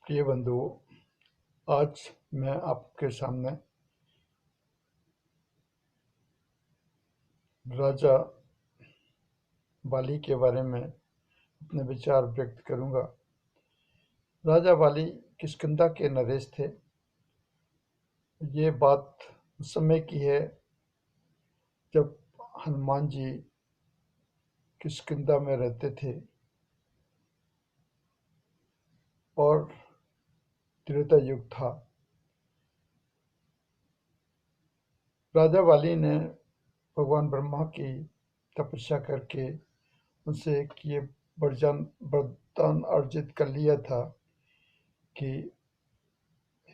प्रिय बंधुओं, आज मैं आपके सामने राजा बाली के बारे में अपने विचार व्यक्त करूंगा। राजा बाली किष्किंधा के नरेश थे। ये बात उस समय की है जब हनुमान जी किष्किंधा में रहते थे और त्रेता युग था। राजा बाली ने भगवान ब्रह्मा की तपस्या करके उनसे एक ये वरदान अर्जित कर लिया था कि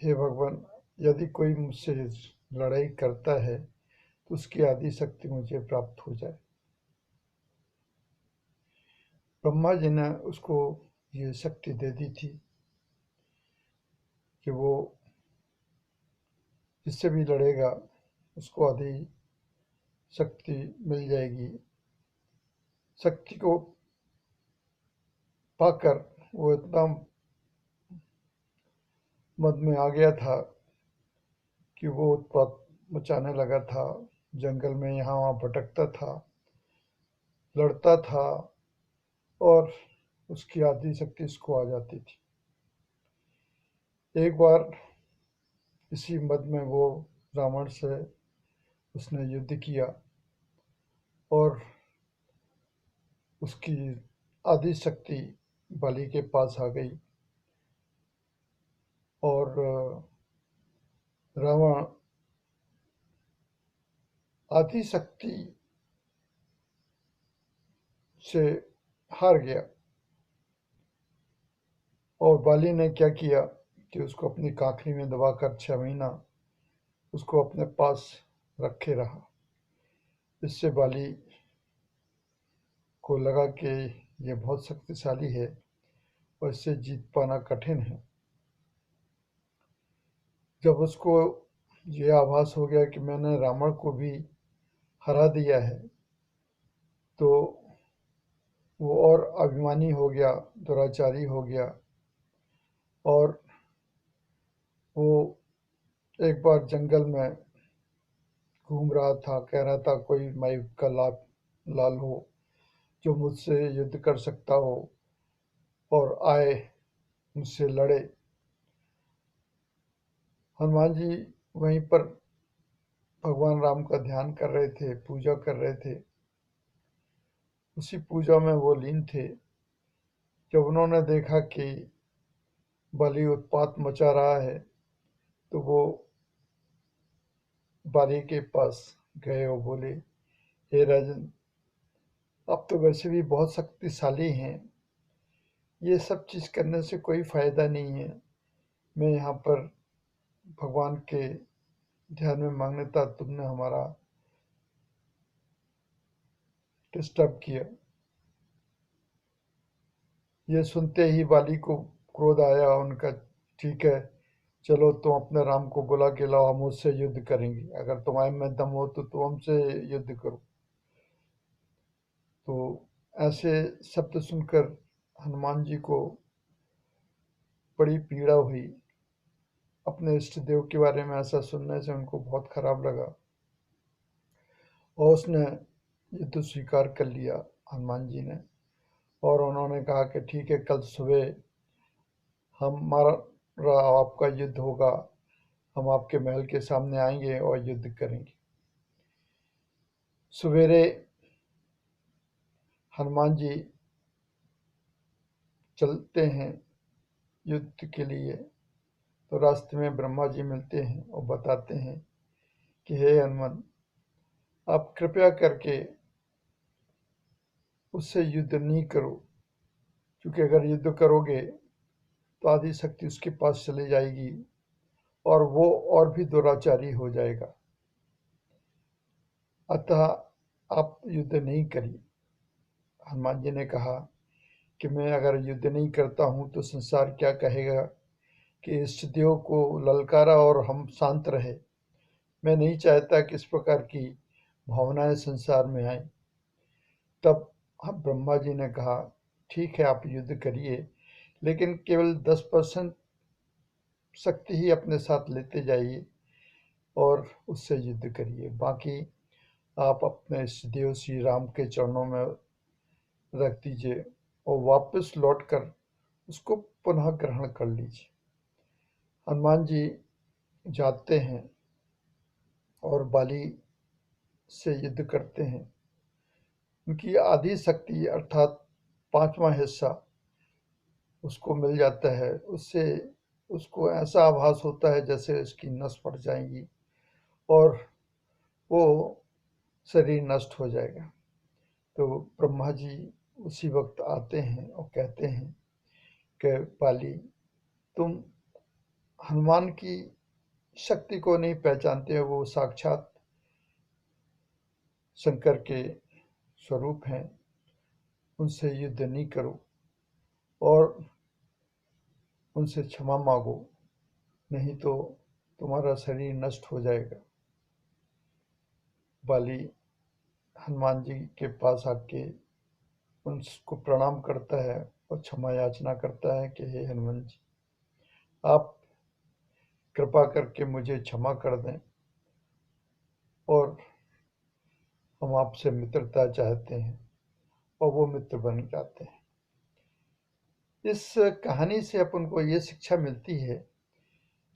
हे भगवान, यदि कोई मुझसे लड़ाई करता है तो उसकी आदि शक्ति मुझे प्राप्त हो जाए। ब्रह्मा जी ने उसको ये शक्ति दे दी थी कि वो जिससे भी लड़ेगा उसको आदि शक्ति मिल जाएगी। शक्ति को पाकर वो इतना मद में आ गया था कि वो उत्पात मचाने लगा था। जंगल में यहाँ वहाँ भटकता था, लड़ता था और उसकी आदि शक्ति उसको आ जाती थी। एक बार इसी मद में वो रावण से उसने युद्ध किया और उसकी आदि शक्ति बलि के पास आ गई और रावण आदि शक्ति से हार गया। और बाली ने क्या किया कि उसको अपनी काखरी में दबाकर 6 महीना उसको अपने पास रखे रहा। इससे बाली को लगा कि ये बहुत शक्तिशाली है और इससे जीत पाना कठिन है। जब उसको ये आभास हो गया कि मैंने रावण को भी हरा दिया है तो वो और अभिमानी हो गया, दुराचारी हो गया और वो एक बार जंगल में घूम रहा था। कह रहा था कोई माई का लाल हो जो मुझसे युद्ध कर सकता हो और आए मुझसे लड़े। हनुमान जी वहीं पर भगवान राम का ध्यान कर रहे थे, पूजा कर रहे थे। उसी पूजा में वो लीन थे जब उन्होंने देखा कि बलि उत्पात मचा रहा है तो वो बाली के पास गए और बोले, हे राजन, आप तो वैसे भी बहुत शक्तिशाली हैं, ये सब चीज करने से कोई फायदा नहीं है। मैं यहाँ पर भगवान के ध्यान में मांगने था, तुमने हमारा डिस्टर्ब किया। ये सुनते ही बाली को क्रोध आया। उनका, ठीक है, चलो तुम अपने राम को बुला के लाओ, हम उससे युद्ध करेंगे। अगर तुम्हारे में दम हो तो तुम हमसे युद्ध करो। तो ऐसे शब्द सुनकर हनुमान जी को बड़ी पीड़ा हुई। अपने इष्ट देव के बारे में ऐसा सुनने से उनको बहुत खराब लगा और उसने युद्ध स्वीकार कर लिया हनुमान जी ने। और उन्होंने कहा कि ठीक है, कल सुबह हमारा आपका युद्ध होगा, हम आपके महल के सामने आएंगे और युद्ध करेंगे। सवेरे हनुमान जी चलते हैं युद्ध के लिए तो रास्ते में ब्रह्मा जी मिलते हैं और बताते हैं कि हे हनुमान, आप कृपया करके उससे युद्ध नहीं करो, क्योंकि अगर युद्ध करोगे तो आदि शक्ति उसके पास चली जाएगी और वो और भी दुराचारी हो जाएगा। अतः आप युद्ध नहीं करिए। हनुमान जी ने कहा कि मैं अगर युद्ध नहीं करता हूं तो संसार क्या कहेगा कि इष्ट देव को ललकारा और हम शांत रहे। मैं नहीं चाहता कि इस प्रकार की भावनाएं संसार में आए। तब हम ब्रह्मा जी ने कहा, ठीक है, आप युद्ध करिए, लेकिन केवल 10% शक्ति ही अपने साथ लेते जाइए और उससे युद्ध करिए। बाकी आप अपने इष्ट देव श्री राम के चरणों में रख दीजिए और वापस लौटकर उसको पुनः ग्रहण कर लीजिए। हनुमान जी जाते हैं और बाली से युद्ध करते हैं। उनकी आधी शक्ति अर्थात पांचवा हिस्सा उसको मिल जाता है। उससे उसको ऐसा आभास होता है जैसे उसकी नस फट जाएंगी और वो शरीर नष्ट हो जाएगा। तो ब्रह्मा जी उसी वक्त आते हैं और कहते हैं कि बाली, तुम हनुमान की शक्ति को नहीं पहचानते हो, वो साक्षात शंकर के स्वरूप हैं, उनसे युद्ध नहीं करो और उनसे क्षमा मांगो, नहीं तो तुम्हारा शरीर नष्ट हो जाएगा। बाली हनुमान जी के पास आके उनको प्रणाम करता है और क्षमा याचना करता है कि हे हनुमान जी, आप कृपा करके मुझे क्षमा कर दें और हम आपसे मित्रता चाहते हैं, और वो मित्र बन जाते हैं। इस कहानी से अपन को ये शिक्षा मिलती है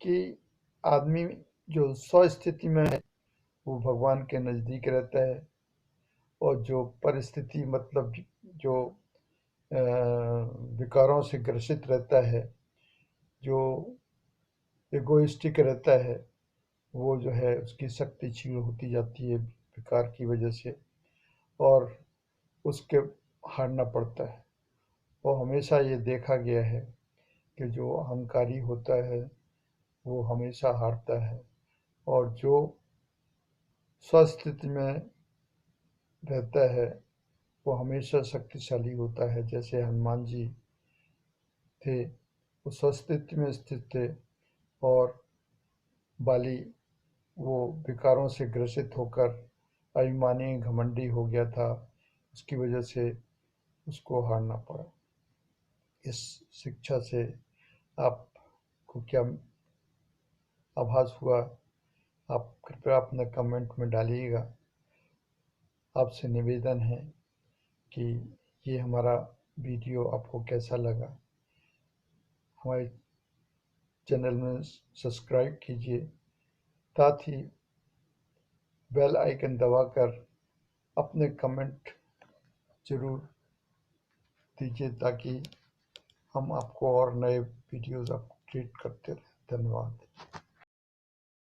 कि आदमी जो स्वस्थिति में है वो भगवान के नज़दीक रहता है, और जो परिस्थिति मतलब जो विकारों से ग्रसित रहता है, जो इगोइस्टिक रहता है, वो जो है उसकी शक्ति क्षीण होती जाती है विकार की वजह से, और उसके हारना पड़ता है। और हमेशा ये देखा गया है कि जो अहंकारी होता है वो हमेशा हारता है, और जो स्वस्थिति में रहता है वो हमेशा शक्तिशाली होता है। जैसे हनुमान जी थे, वो स्वस्थिति में स्थित थे, और बाली वो विकारों से ग्रसित होकर अभिमानी घमंडी हो गया था, उसकी वजह से उसको हारना पड़ा। इस शिक्षा से आपको क्या आभास हुआ, आप कृपया अपने कमेंट में डालिएगा। आपसे निवेदन है कि ये हमारा वीडियो आपको कैसा लगा। हमारे चैनल में सब्सक्राइब कीजिए, साथ ही बेल आइकन दबाकर अपने कमेंट ज़रूर दीजिए ताकि हम आपको और नए वीडियोज़ अपडेट करते रहें। धन्यवाद।